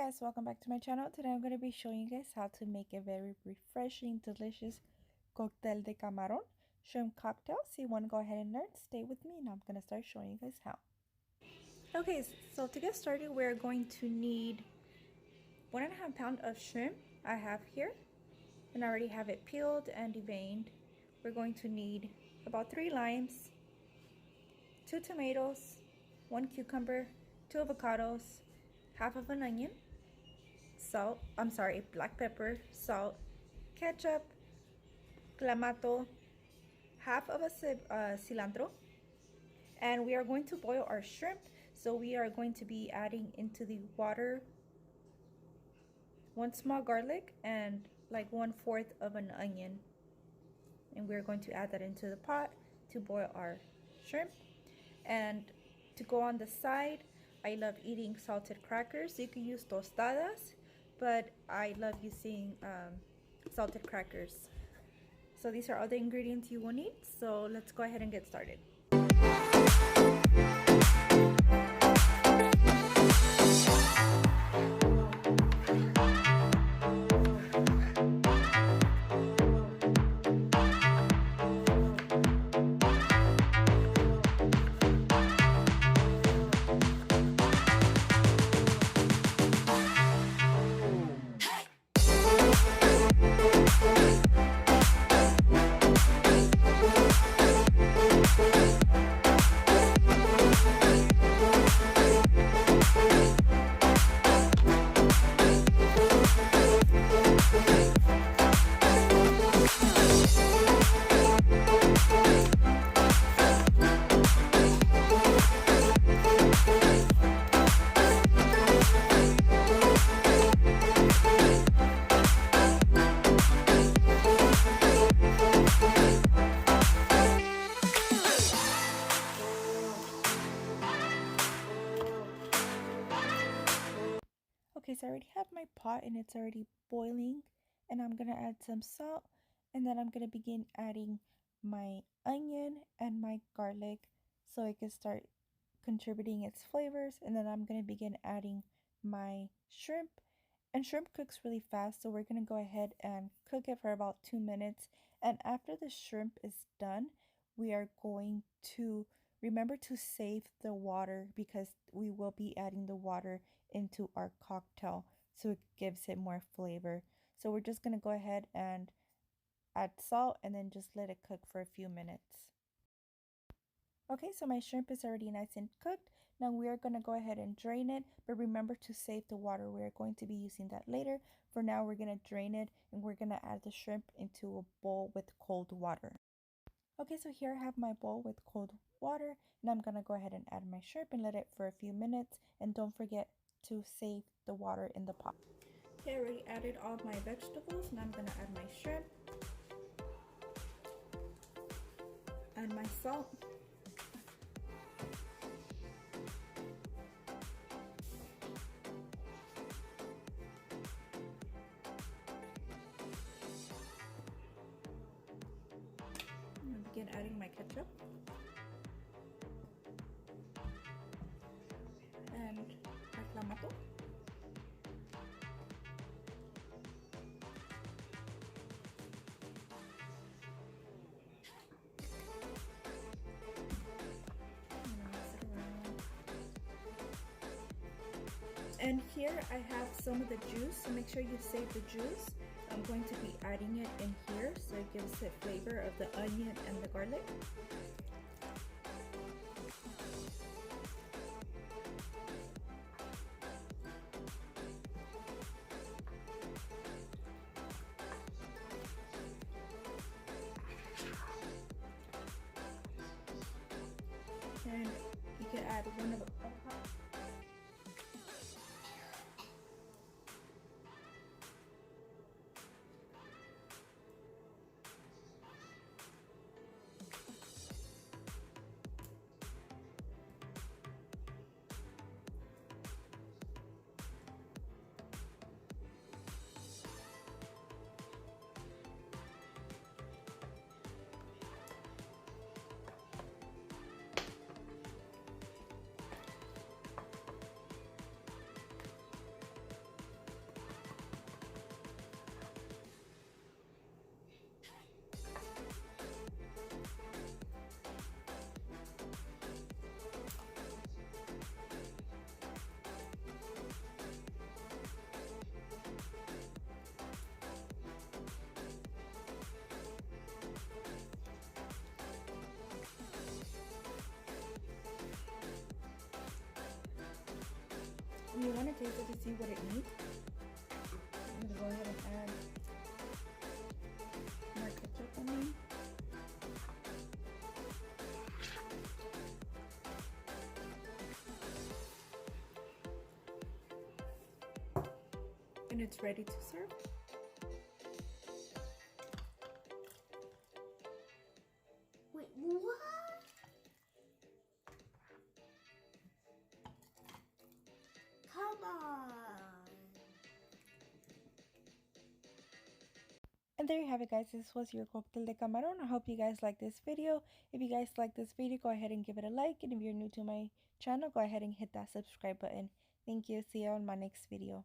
guys, welcome back to my channel. Today I'm going to be showing you guys how to make a very refreshing, delicious Coctel de Camaron shrimp cocktail. So you want to go ahead and learn, stay with me and I'm going to start showing you guys how. Okay, so to get started we're going to need 1.5 pounds of shrimp I have here, and I already have it peeled and deveined. We're going to need about 3 limes, 2 tomatoes, 1 cucumber, 2 avocados, half of an onion, black pepper, salt, ketchup, clamato, half of a cilantro, and we are going to boil our shrimp. So we are going to be adding into the water 1 small garlic and like 1/4 of an onion, and we're going to add that into the pot to boil our shrimp. And to go on the side, I love eating salted crackers. You can use tostadas, but I love using salted crackers. So these are all the ingredients you will need. So let's go ahead and get started. Okay, so I already have my pot and it's already boiling, and I'm gonna add some salt, and then I'm gonna begin adding my onion and my garlic so it can start contributing its flavors. And then I'm gonna begin adding my shrimp, and shrimp cooks really fast, so we're gonna go ahead and cook it for about 2 minutes. And after the shrimp is done, we are going to remember to save the water because we will be adding the water into our cocktail, so it gives it more flavor. So we're just going to go ahead and add salt and then just let it cook for a few minutes. Okay, so my shrimp is already nice and cooked. Now we are going to go ahead and drain it, but remember to save the water. We're going to be using that later. For now, we're going to drain it and we're going to add the shrimp into a bowl with cold water. Okay, so here I have my bowl with cold water, and I'm going to go ahead and add my shrimp and let it for a few minutes. And don't forget to save the water in the pot. Okay, I already added all my vegetables. Now I'm going to add my shrimp and my salt. Begin adding my ketchup and my clamato. And here I have some of the juice, so make sure you save the juice. I'm going to be adding it in here so it gives it flavor of the onion and the garlic. And you can add one of the You want to taste it to see what it needs. I'm going to go ahead and add more ketchup on me. And it's ready to serve. Wait, what? Come on. And there you have it, guys. This was your Coctel de Camaron. I hope you guys like this video. If you guys like this video, go ahead and give it a like. And if you're new to my channel, go ahead and hit that subscribe button. Thank you. See you on my next video.